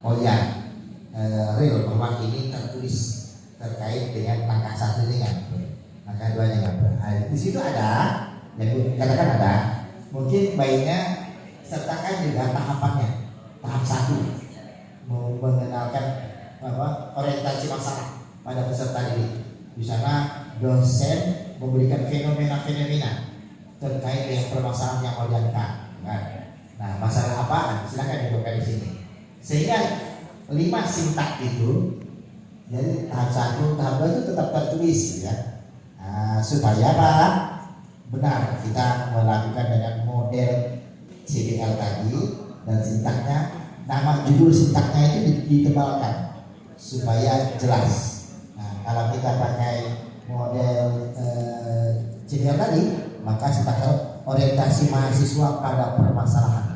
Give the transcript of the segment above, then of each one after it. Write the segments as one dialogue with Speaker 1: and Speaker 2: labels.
Speaker 1: Oh ya, real bahwa ini tertulis terkait dengan langkah satu ini kan, langkah duanya kan. Di situ ada, ya katakan ada. Mungkin baiknya sertakan juga tahapannya, tahap satu, mengenalkan orientasi masalah pada peserta didik. Di sana dosen memberikan fenomena-fenomena terkait dengan permasalahan yang mau diangkat. Nah, masalah apa? Silakan dibuka di sini. Sehingga 5 sintak itu, jadi tahap 1, tahap 2 itu tetap tertulis ya. Nah, supaya apa? Benar kita melakukan dengan model CBL tadi dan sintaknya, nama judul sintaknya itu ditebalkan supaya jelas. Nah, kalau kita pakai model CBL tadi, maka sintaknya orientasi mahasiswa pada permasalahan.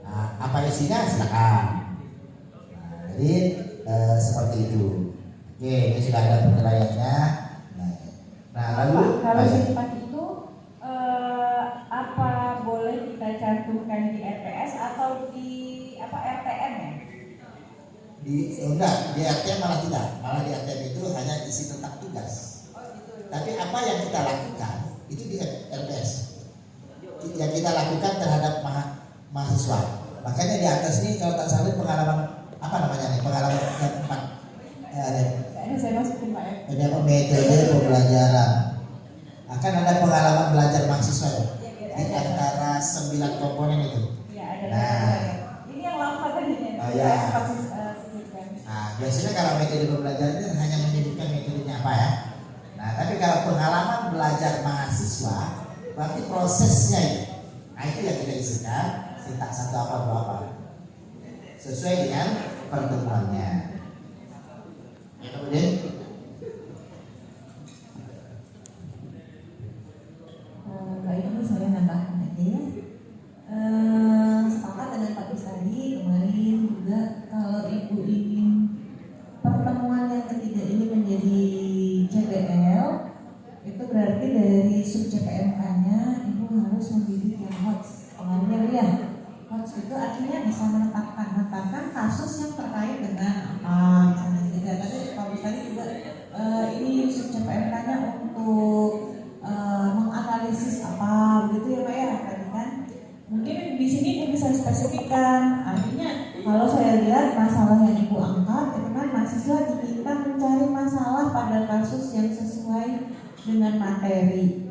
Speaker 1: Nah, apa isinya? Silakan. Jadi seperti itu. Oke, ini sudah ada penilaiannya. Nah, lalu
Speaker 2: kalau sifat itu apa boleh kita cantumkan di RPS atau di RTM ya?
Speaker 1: Enggak, di RTM malah tidak. Malah di RTM itu hanya isi tentang tugas. Tapi apa yang kita lakukan itu di RPS. Yang kita lakukan terhadap mahasiswa. Makanya di atas ini kalau tak salah pengalaman apa namanya nih, pengalaman yang 4
Speaker 2: saya masukin Pak ya.
Speaker 1: Ada metode pembelajaran. Akan ada pengalaman belajar mahasiswa ya, di antara 9 komponen itu.
Speaker 2: Iya, ada.
Speaker 1: Nah,
Speaker 2: ini yang lama tadinya.
Speaker 1: Oh ya.
Speaker 2: Sebutkan.
Speaker 1: Biasanya kalau metode pembelajaran itu hanya menyebutkan metodenya apa ya. Nah, tapi kalau pengalaman belajar mahasiswa berarti prosesnya itu. Nah, itu yang kita isikan, sintak 1 apa 2 apa. Sesuai dengan pertemuannya. Ya, kemudian
Speaker 3: baik, ini saya nambahkan aja ya. Sepakat dengan Pak Bisari kemarin juga, kalau Ibu ingin pertemuan yang ketiga ini menjadi CBL, itu berarti dari sub CPMK-nya Ibu harus membidik yang HOTS. Pengaruhnya ya, HOTS itu artinya bisa menetapkan kasus yang terkait dengan apa misalnya. Tidak, tadi Pak Bisari juga ini sub CPMK-nya untuk menganalisis apa begitu ya Pak ya tadi kan. Mungkin di sini Ibu bisa spesifikkan, artinya kalau saya lihat masalah yang Ibu angkat itu kan mahasiswa diminta mencari masalah pada kasus yang sesuai dengan materi.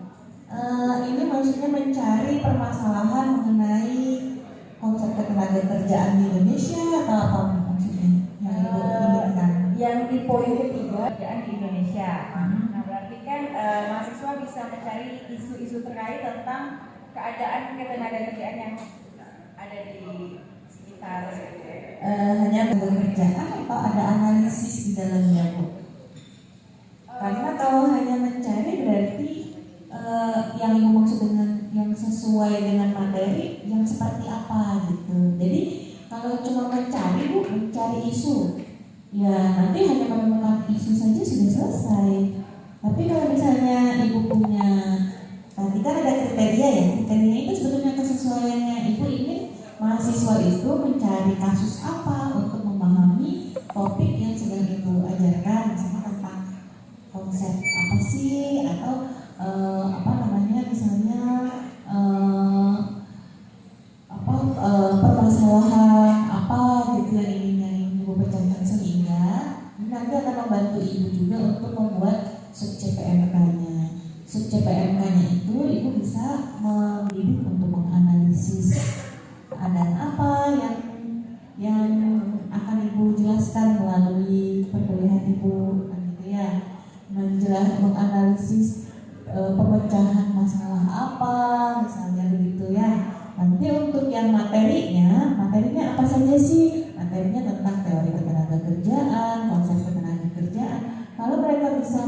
Speaker 3: Ini maksudnya mencari permasalahan mengenai konsep ketenaga kerjaan di Indonesia atau apa maksudnya yang Ibu inginkan?
Speaker 2: Yang di poin ketiga, kerjaan di Indonesia. Nah, berarti kan mahasiswa bisa mencari isu-isu terkait tentang keadaan ketenagakerjaan yang ada di sekitar.
Speaker 3: Hanya bekerjaan atau ada analisis di dalamnya Bu? Karena kalau hanya mencari berarti yang Ibu maksud dengan yang sesuai dengan materi yang seperti apa gitu. Jadi kalau cuma mencari Bu, mencari isu, ya nanti hanya menemukan isu saja sudah selesai. Tapi kalau misalnya Ibu punya, tadi kan ada kriteria ya, kriteria itu sebetulnya kesesuaiannya. Ibu ingin mahasiswa itu mencari kasus apa untuk memahami topik yang sedang Ibu ajarkan, misalnya tentang konsep apa sih, atau misalnya permasalahan apa gitu yang ingin Ibu pecahkan, sehingga nanti akan membantu Ibu juga untuk membuat sub CPMK-nya. Sub CPMK-nya itu Ibu bisa membidik untuk menganalisis keadaan apa yang akan Ibu jelaskan melalui perkuliahan Ibu, gitu ya. Menganalisis pemecahan masalah apa, misalnya begitu ya. Nanti untuk yang materinya apa saja sih? Materinya tentang teori ketenaga kerjaan, konsep ketenaga kerjaan. Kalau mereka bisa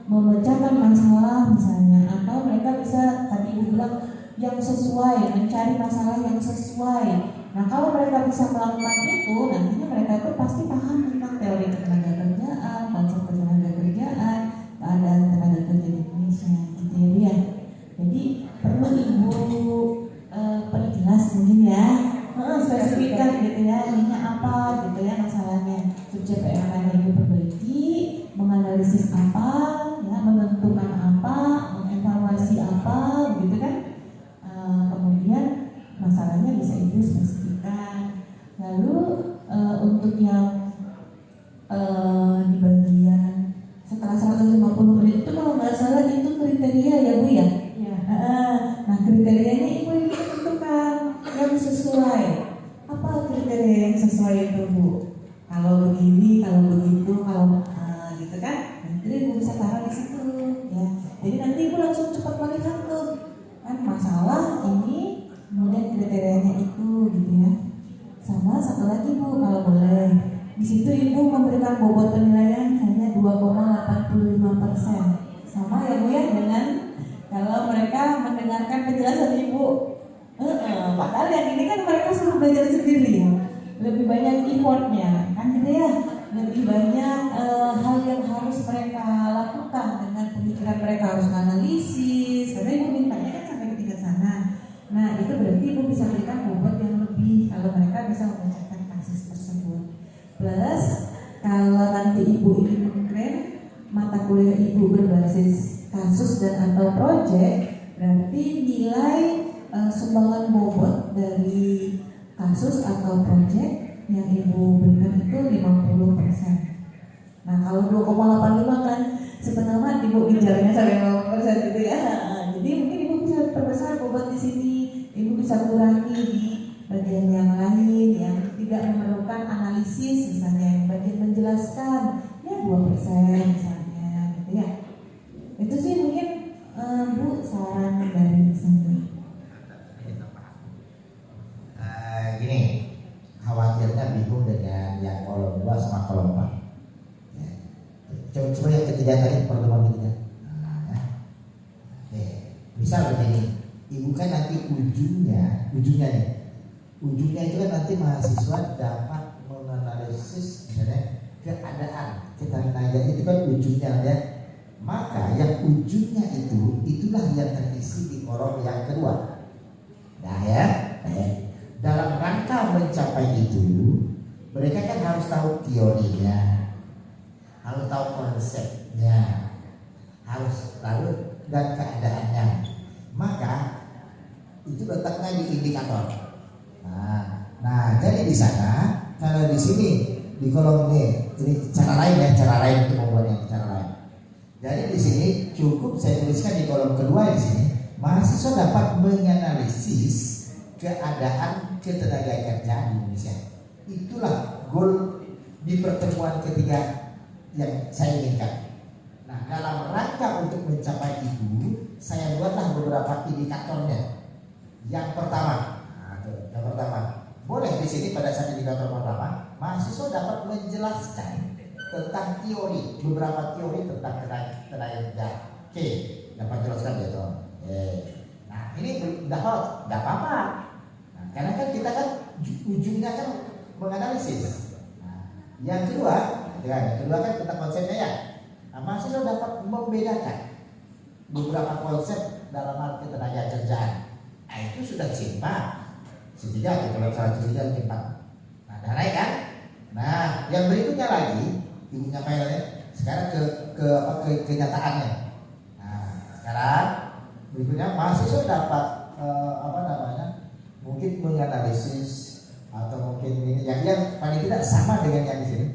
Speaker 3: memecahkan masalah misalnya, atau mereka bisa tadi Ibu bilang yang sesuai, mencari masalah yang sesuai. Nah, kalau mereka bisa melakukan itu, nantinya mereka itu pasti paham tentang teori ketenaga kerjaan, konsep ketenaga kerjaan, keadaan tenaga kerja di Indonesia, gitu ya. Jadi perlu Ibu perjelas mungkin ya, spesifikkan gitu ya, ininya apa Lalu untuk yang di bagian setelah 150 menit itu kalau nggak salah itu kriteria ya Bu ya?
Speaker 2: Iya.
Speaker 3: Nah kriterianya Ibu ini tentukan yang sesuai. Apa kriteria yang sesuai itu Bu? Kalau begini, kalau begitu, kalau gitu kan? Nanti Ibu bisa taruh di situ ya. Jadi nanti Ibu langsung cepat melihat tuh kan masalah ini, kemudian kriterianya itu gitu ya. Sama satu lagi Bu kalau boleh, di situ Ibu memberikan bobot penilaian hanya 2,85%. Sama ya Bu ya dengan kalau mereka mendengarkan penjelasan Ibu. Padahal yang ini kan mereka suruh belajar sendiri ya. Lebih banyak effortnya kan gitu ya. Lebih banyak hal yang harus mereka lakukan dengan pemikiran mereka harus analisis. Karena Ibu mintanya kan sampai ke tingkat sana. Nah itu berarti Ibu bisa berikan bobot yang lebih kalau mereka bisa membacakan kasus tersebut. Plus kalau nanti Ibu ingin mengklaim mata kuliah Ibu berbasis kasus dan atau proyek, berarti nilai sumbangan bobot dari kasus atau proyek yang Ibu berikan itu 50%. Nah kalau 2,85 kan sebenarnya Ibu ginjalnya sampai 50% gitu ya. Jadi mungkin Ibu bisa perbesar bobot di sini, Ibu bisa kurangi di bagian yang lain yang tidak memerlukan analisis, misalnya yang bagian menjelaskan ya 2% misalnya gitu ya. Itu sih mungkin Bu saran dari saya.
Speaker 1: Gini, khawatirnya bingung dengan yang kolom 2 sama kolom 4 ya. Coba yang ketiga tadi pertemuan ketiga. Misal begini, Ibu kan nanti ujungnya itu kan nanti mahasiswa dapat menganalisis misalnya keadaan ketenagaan itu kan ujungnya ya. Maka yang ujungnya itulah yang terisi di kolom yang kedua. Nah ya, dalam rangka mencapai itu, mereka kan harus tahu teorinya, harus tahu konsepnya, harus lalu dan keadaannya. Maka itu letaknya di indikator. Nah, jadi di sana kalau di sini di kolom ini cara lain untuk membuatnya cara lain. Jadi di sini cukup saya tuliskan di kolom kedua di sini mahasiswa dapat menganalisis keadaan ketenagakerjaan di Indonesia. Itulah goal di pertemuan ketiga yang saya inginkan. Nah, dalam rangka untuk mencapai itu, saya buatlah beberapa indikatornya. Yang pertama, boleh di sini pada saat indikator pertama, mahasiswa dapat menjelaskan tentang teori, beberapa teori tentang tenaga kerja. Oke, dapat jelaskan gitu. Nah, ini udah hot, nggak apa-apa. Nah, karena kan kita kan ujungnya kan menganalisis. Nah, yang kedua kan tentang konsepnya ya. Nah, mahasiswa dapat membedakan beberapa konsep dalam hal ketenaga kerjaan. Nah, itu sudah simpang. Setidak kalau salah setidak simpang. Nah, dan lain kan. Nah, yang berikutnya lagi, Ibu nyampaikan sekarang ke kenyataannya. Nah, sekarang berikutnya mahasiswa dapat mungkin menganalisis atau mungkin ini yang paling tidak sama dengan yang di sini.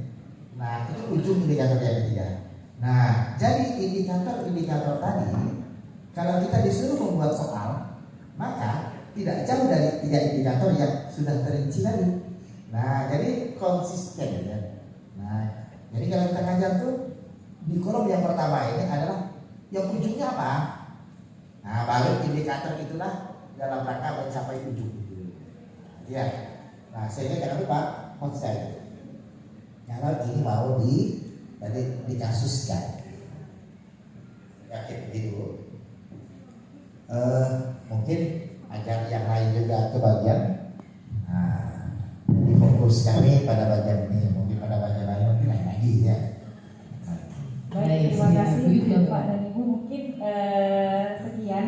Speaker 1: Nah, itu ujung indikator yang ketiga. Nah, jadi indikator tadi kalau kita disuruh membuat soal, maka tidak jauh dari 3 indikator yang sudah terinci tadi. Nah, jadi konsisten ya. Nah, jadi kalau kita ngajar tuh di kolom yang pertama ini adalah yang ujungnya apa? Nah, baru indikator itulah dalam rangka mencapai ujung itu. Ya. Nah, sehingga jangan lupa konsisten. Kalau ini mau dikasuskan. Yakin begitu? Mungkin agar yang lain juga kebagian. Nah, jadi fokus kami pada bagian ini, mungkin pada bagian lain mungkin lain lagi ya.
Speaker 2: Baik, terima kasih Bapak dan Ibu. Mungkin sekian.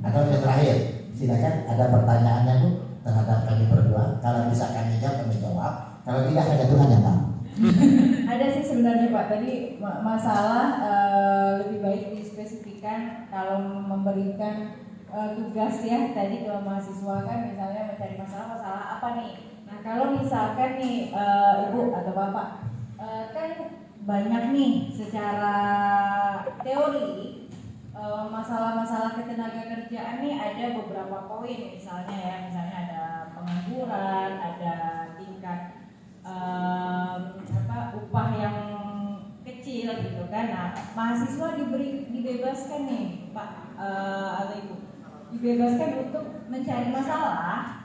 Speaker 1: Atau yang terakhir, silakan ada pertanyaannya Bu terhadap kami berdua. Kalau bisa kami jawab. Kalau tidak hanya Tuhan yang tahu.
Speaker 2: Ada sih sebenarnya Pak, tadi masalah lebih baik dispesifikan kalau memberikan tugas ya tadi ke mahasiswa kan misalnya mencari masalah apa nih. Nah kalau misalkan nih Ibu atau Bapak kan banyak nih secara teori masalah-masalah ketenaga kerjaan nih ada beberapa poin misalnya ya, misalnya ada pengangguran, ada tingkat upah yang kecil gitu kan. Nah mahasiswa dibebaskan nih Pak atau Ibu, dibebaskan untuk mencari masalah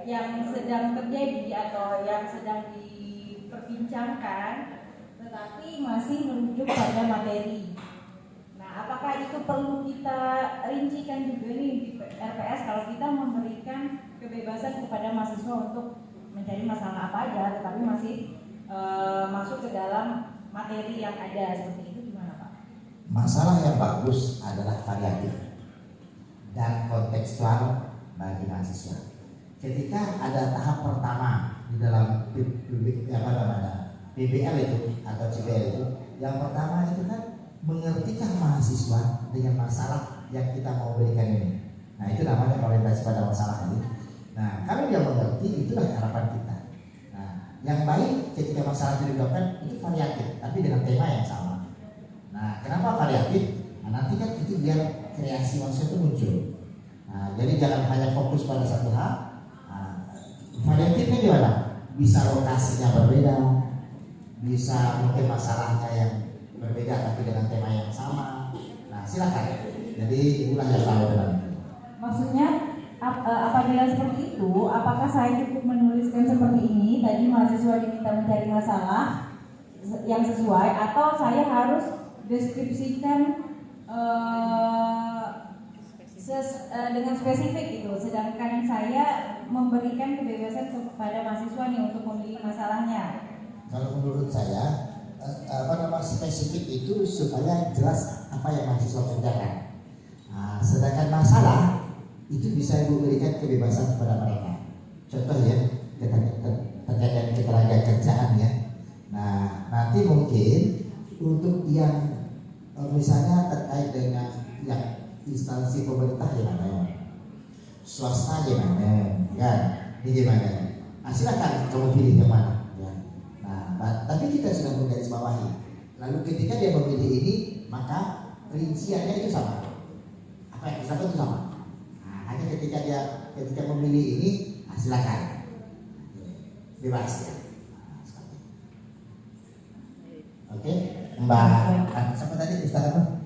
Speaker 2: yang sedang terjadi atau yang sedang diperbincangkan, tetapi masih merujuk pada materi. Nah, apakah itu perlu kita rincikan juga nih di RPS kalau kita memberikan kebebasan kepada mahasiswa untuk mencari masalah apa aja, tetapi masih masuk ke dalam materi yang ada, seperti itu gimana Pak?
Speaker 1: Masalah yang bagus adalah variatif dan kontekstual bagi mahasiswa. Ketika ada tahap pertama di dalam PBL itu atau CBL itu, yang pertama itu kan mengertikah mahasiswa dengan masalah yang kita mau berikan ini. Nah itu namanya orientasi pada masalah ini. Nah kalau dia mengerti, itulah harapan kita. Nah yang baik ketika masalah itu diungkapkan itu variatif, tapi dengan tema yang sama. Nah kenapa variatif? Nah, nanti kan itu biar kreasi manusia itu muncul. Nah, jadi jangan hanya fokus pada satu hal. Variatifnya gimana? Bisa lokasinya berbeda, bisa mungkin masalahnya yang berbeda tapi dengan tema yang sama. Nah silakan. Jadi itulah yang tahu dalam.
Speaker 2: Maksudnya apabila seperti itu, apakah saya cukup menuliskan seperti ini? Tadi mahasiswa diminta mencari masalah yang sesuai, atau saya harus deskripsikan dengan spesifik gitu, sedangkan saya memberikan kebebasan kepada mahasiswa nih untuk memilih masalahnya.
Speaker 1: Kalau menurut saya spesifik itu supaya jelas apa yang mahasiswa kerjakan. Nah, sedangkan masalah itu bisa Ibu berikan kebebasan kepada mereka. Contoh ya, terkait dengan ketenaga kerjaan ya. Nah nanti mungkin untuk yang misalnya terkait dengan yang instansi pemerintah gimana ya, swasta gimana kan, ini gimana. Nah silakan kamu pilih yang mana ya. Nah tapi kita sudah menggarisbawahi, lalu ketika dia memilih ini maka rinciannya itu sama, apa yang disebut itu sama. Nah hanya ketika memilih ini, nah, silakan bebas ya. Oke, Mbak siapa tadi Ustaz apa?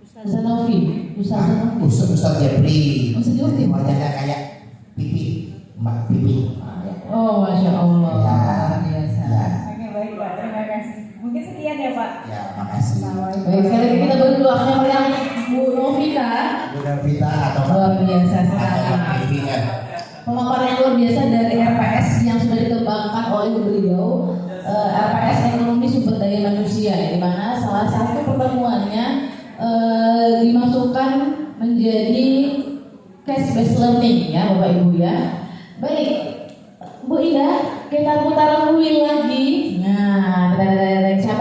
Speaker 3: Ustaz Novi,
Speaker 1: Ustaz Jepri.
Speaker 3: Ustaz Jepri.
Speaker 1: Wajahnya kayak Pipi, Mbak Pipi. Ya.
Speaker 3: Oh, Masya Allah.
Speaker 1: Ya.
Speaker 3: Luar biasa.
Speaker 1: Ya.
Speaker 2: Oke baik Pak, terima kasih. Mungkin sekian ya Pak.
Speaker 1: Ya, makasih.
Speaker 3: Baik, sekali lagi kita berdua yang Bu Novita.
Speaker 1: Udah Vita atau
Speaker 3: Luar biasa
Speaker 1: atau
Speaker 3: sekali.
Speaker 1: Mbak Pipi ya.
Speaker 3: Pemaparan yang luar biasa dari RPS yang sudah dikembangkan oleh beliau, RPS Ekonomi Sumber Daya Manusia, di mana salah satu pertemuannya dimasukkan menjadi case based learning ya Bapak Ibu ya. Baik, Bu Ida, kita putar wheel lagi. Nah, siapa